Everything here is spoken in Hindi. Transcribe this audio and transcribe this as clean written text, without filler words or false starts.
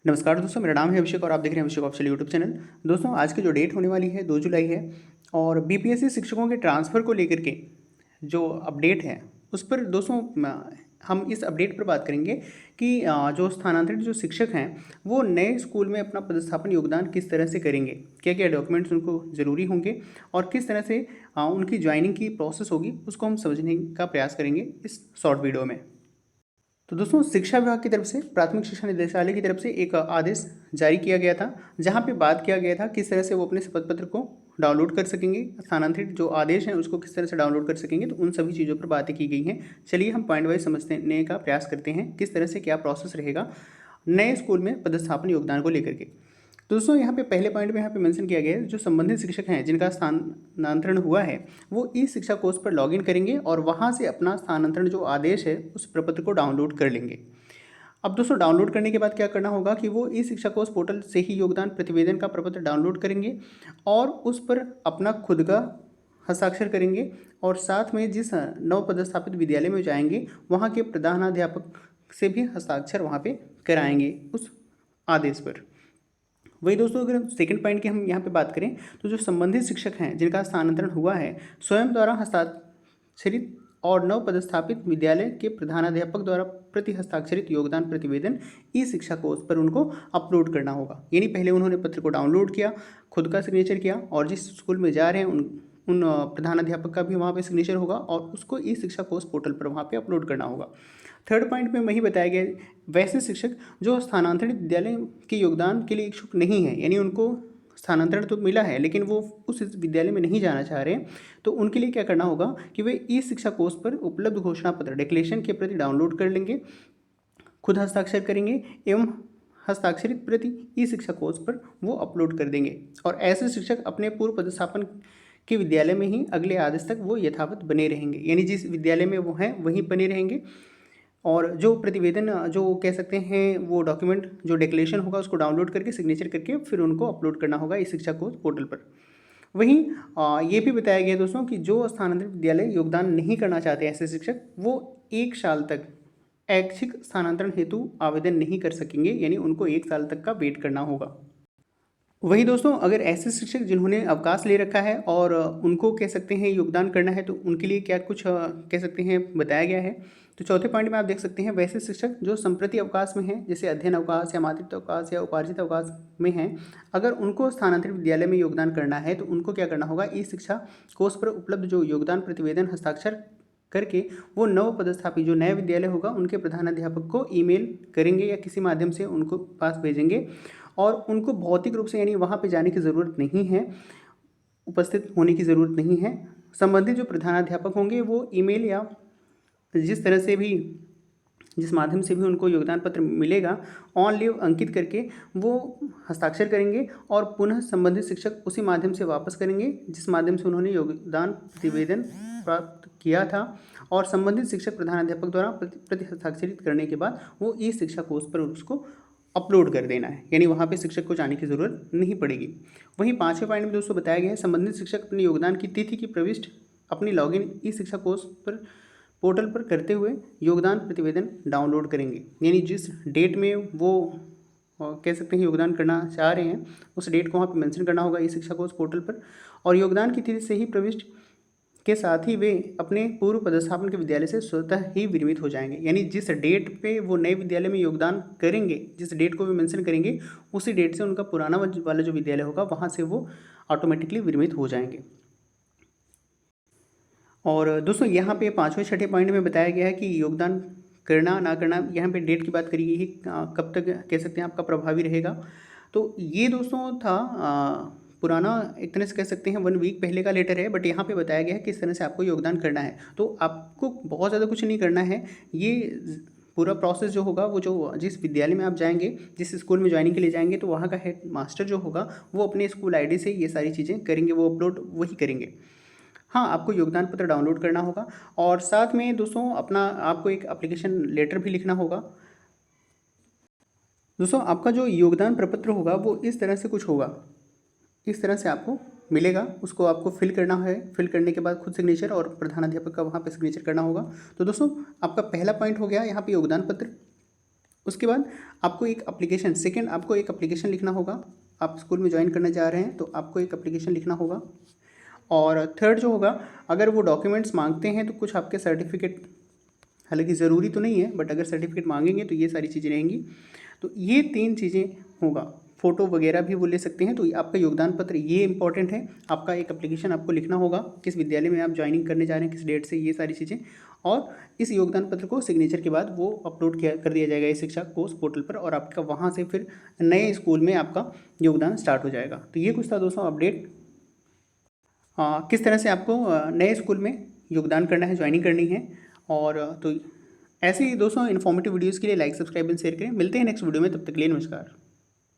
नमस्कार दोस्तों, मेरा नाम है अभिषेक और आप देख रहे हैं अभिषेक ऑफिशियल यूट्यूब चैनल। दोस्तों, आज की जो डेट होने वाली है 2 जुलाई है और बीपीएससी शिक्षकों के ट्रांसफ़र को लेकर के जो अपडेट है उस पर दोस्तों हम इस अपडेट पर बात करेंगे कि जो स्थानांतरित जो शिक्षक हैं वो नए स्कूल में अपना पदस्थापन योगदान किस तरह से करेंगे, क्या क्या डॉक्यूमेंट्स उनको ज़रूरी होंगे और किस तरह से उनकी ज्वाइनिंग की प्रोसेस होगी, उसको हम समझने का प्रयास करेंगे इस शॉर्ट वीडियो में। तो दोस्तों, शिक्षा विभाग की तरफ से प्राथमिक शिक्षा निदेशालय की तरफ से एक आदेश जारी किया गया था, जहां पे बात किया गया था किस तरह से वो अपने शपथ पत्र को डाउनलोड कर सकेंगे, स्थानांतरित जो आदेश हैं उसको किस तरह से डाउनलोड कर सकेंगे। तो उन सभी चीज़ों पर बातें की गई हैं। चलिए हम पॉइंट वाइज समझने का प्रयास करते हैं किस तरह से क्या प्रोसेस रहेगा नए स्कूल में पदस्थापन योगदान को लेकर के। तो दोस्तों, यहाँ पे पहले पॉइंट में यहाँ पे मेंशन किया गया है, जो संबंधित शिक्षक हैं जिनका स्थानांतरण हुआ है वो ई शिक्षा कोष पर लॉगिन करेंगे और वहाँ से अपना स्थानांतरण जो आदेश है उस प्रपत्र को डाउनलोड कर लेंगे। अब दोस्तों, डाउनलोड करने के बाद क्या करना होगा कि वो ई शिक्षा कोष पोर्टल से ही योगदान प्रतिवेदन का प्रपत्र डाउनलोड करेंगे और उस पर अपना खुद का हस्ताक्षर करेंगे और साथ में जिस नव पदस्थापित विद्यालय में जाएंगे वहाँ के प्रधानाध्यापक से भी हस्ताक्षर वहाँ पे कराएंगे उस आदेश पर। वही दोस्तों, अगर सेकंड पॉइंट की हम यहाँ पे बात करें तो जो संबंधित शिक्षक हैं जिनका स्थानांतरण हुआ है स्वयं द्वारा हस्ताक्षरित और नव पदस्थापित विद्यालय के प्रधानाध्यापक द्वारा प्रति हस्ताक्षरित योगदान प्रतिवेदन ई शिक्षा कोष पर उनको अपलोड करना होगा। यानी पहले उन्होंने पत्र को डाउनलोड किया, खुद का सिग्नेचर किया और जिस स्कूल में जा रहे हैं उन प्रधानाध्यापक का भी वहाँ पे सिग्नेचर होगा और उसको ई शिक्षा कोष पोर्टल पर वहाँ पे अपलोड करना होगा। थर्ड पॉइंट में वही बताया गया, वैसे शिक्षक जो स्थानांतरित विद्यालय के योगदान के लिए इच्छुक नहीं है, यानी उनको स्थानांतरण तो मिला है लेकिन वो उस विद्यालय में नहीं जाना चाह रहे हैं, तो उनके लिए क्या करना होगा कि वे ई शिक्षा कोष पर उपलब्ध घोषणा पत्र डिक्लेरेशन के प्रति डाउनलोड कर लेंगे, खुद हस्ताक्षर करेंगे एवं हस्ताक्षरित प्रति ई शिक्षा कोष पर वो अपलोड कर देंगे। और ऐसे शिक्षक अपने पूर्व पदस्थापन के विद्यालय में ही अगले आदेश तक वो यथावत बने रहेंगे, यानी जिस विद्यालय में वो हैं वहीं बने रहेंगे। और जो प्रतिवेदन जो कह सकते हैं वो डॉक्यूमेंट जो डिक्लेरेशन होगा उसको डाउनलोड करके सिग्नेचर करके फिर उनको अपलोड करना होगा इस शिक्षा कोष पोर्टल पर। वहीं ये भी बताया गया दोस्तों कि जो स्थानांतरित विद्यालय योगदान नहीं करना चाहते ऐसे शिक्षक वो 1 साल तक ऐच्छिक स्थानांतरण हेतु आवेदन नहीं कर सकेंगे, यानी उनको 1 साल तक का वेट करना होगा। वही दोस्तों, अगर ऐसे शिक्षक जिन्होंने अवकाश ले रखा है और उनको कह सकते हैं योगदान करना है तो उनके लिए क्या कुछ कह सकते हैं बताया गया है। तो चौथे पॉइंट में आप देख सकते हैं, वैसे शिक्षक जो संप्रति अवकाश में हैं, जैसे अध्ययन अवकाश या मातृत्व अवकाश या उपार्जित अवकाश में हैं, अगर उनको स्थानांतरित विद्यालय में योगदान करना है तो उनको क्या करना होगा, ई शिक्षा कोष पर उपलब्ध जो योगदान प्रतिवेदन हस्ताक्षर करके वो नव पदस्थापित जो नया विद्यालय होगा उनके प्रधानाध्यापक को ईमेल करेंगे या किसी माध्यम से उनको पास भेजेंगे और उनको भौतिक रूप से यानी वहाँ पे जाने की ज़रूरत नहीं है, उपस्थित होने की ज़रूरत नहीं है। संबंधित जो प्रधानाध्यापक होंगे वो ईमेल या जिस तरह से भी जिस माध्यम से भी उनको योगदान पत्र मिलेगा ऑन लीव अंकित करके वो हस्ताक्षर करेंगे और पुनः संबंधित शिक्षक उसी माध्यम से वापस करेंगे जिस माध्यम से उन्होंने योगदान प्रतिवेदन प्राप्त किया था और संबंधित शिक्षक प्रधानाध्यापक द्वारा प्रति हस्ताक्षरित करने के बाद वो ई शिक्षा कोष पर उसको अपलोड कर देना है, यानी वहाँ पे शिक्षक को जाने की ज़रूरत नहीं पड़ेगी। वहीं 5वें पॉइंट में दोस्तों बताया गया है, संबंधित शिक्षक अपने योगदान की तिथि की प्रविष्टि अपनी लॉगिन ई शिक्षा कोष पर पोर्टल पर करते हुए योगदान प्रतिवेदन डाउनलोड करेंगे, यानी जिस डेट में वो कह सकते हैं योगदान करना चाह रहे हैं उस डेट को वहाँ पे मेंशन करना होगा ई शिक्षा कोष पोर्टल पर और योगदान की तिथि से ही प्रविष्टि के साथ ही वे अपने पूर्व पदस्थापन के विद्यालय से स्वतः ही विरमित हो जाएंगे, यानी जिस डेट पे वो नए विद्यालय में योगदान करेंगे, जिस डेट को वे मेंशन करेंगे उसी डेट से उनका पुराना वाला जो विद्यालय होगा वहाँ से वो ऑटोमेटिकली विरमित हो जाएंगे। और दोस्तों, यहाँ पे 5वें 6ठे पॉइंट में बताया गया है कि योगदान करना ना करना, यहाँ पे डेट की बात करी गई है कब तक कह सकते हैं आपका प्रभावी रहेगा। तो ये दोस्तों था पुराना एक तरह से कह सकते हैं 1 वीक पहले का लेटर है, बट यहाँ पे बताया गया है किस तरह से आपको योगदान करना है। तो आपको बहुत ज़्यादा कुछ नहीं करना है, ये पूरा प्रोसेस जो होगा वो जो जिस विद्यालय में आप जाएंगे, जिस स्कूल में ज्वाइनिंग के लिए जाएंगे तो वहाँ का हेड मास्टर जो होगा वो अपने स्कूल आईडी से ये सारी चीज़ें करेंगे, वो अपलोड वही करेंगे। हाँ, आपको योगदान पत्र डाउनलोड करना होगा और साथ में दोस्तों अपना आपको एक एप्लीकेशन लेटर भी लिखना होगा। दोस्तों, आपका जो योगदान प्रपत्र होगा वो इस तरह से कुछ होगा, इस तरह से आपको मिलेगा, उसको आपको फिल करना है। फिल करने के बाद खुद सिग्नेचर और प्रधानाध्यापक का वहाँ पे सिग्नेचर करना होगा। तो दोस्तों, आपका पहला पॉइंट हो गया यहाँ पे योगदान पत्र। उसके बाद आपको एक एप्लीकेशन, सेकंड आपको एक एप्लीकेशन लिखना होगा। आप स्कूल में ज्वाइन करने जा रहे हैं तो आपको एक एप्लीकेशन लिखना होगा। और थर्ड जो होगा, अगर वो डॉक्यूमेंट्स मांगते हैं तो कुछ आपके सर्टिफिकेट, हालांकि ज़रूरी तो नहीं है बट अगर सर्टिफिकेट मांगेंगे तो ये सारी चीज़ें रहेंगी। तो ये 3 चीज़ें होगा, फ़ोटो वगैरह भी वो ले सकते हैं। तो आपका योगदान पत्र ये इंपॉर्टेंट है, आपका एक एप्लीकेशन आपको लिखना होगा, किस विद्यालय में आप ज्वाइनिंग करने जा रहे हैं, किस डेट से, ये सारी चीज़ें। और इस योगदान पत्र को सिग्नेचर के बाद वो अपलोड कर दिया जाएगा इस शिक्षा कोर्स पोर्टल पर, और आपका वहाँ से फिर नए स्कूल में आपका योगदान स्टार्ट हो जाएगा। तो ये कुछ था दोस्तों अपडेट, किस तरह से आपको नए स्कूल में योगदान करना है, ज्वाइनिंग करनी है। और तो ऐसे ही दोस्तों इन्फॉर्मेटिव वीडियोज़ के लिए लाइक, सब्सक्राइब एंड शेयर करें। मिलते हैं नेक्स्ट वीडियो में, तब तक के लिए नमस्कार।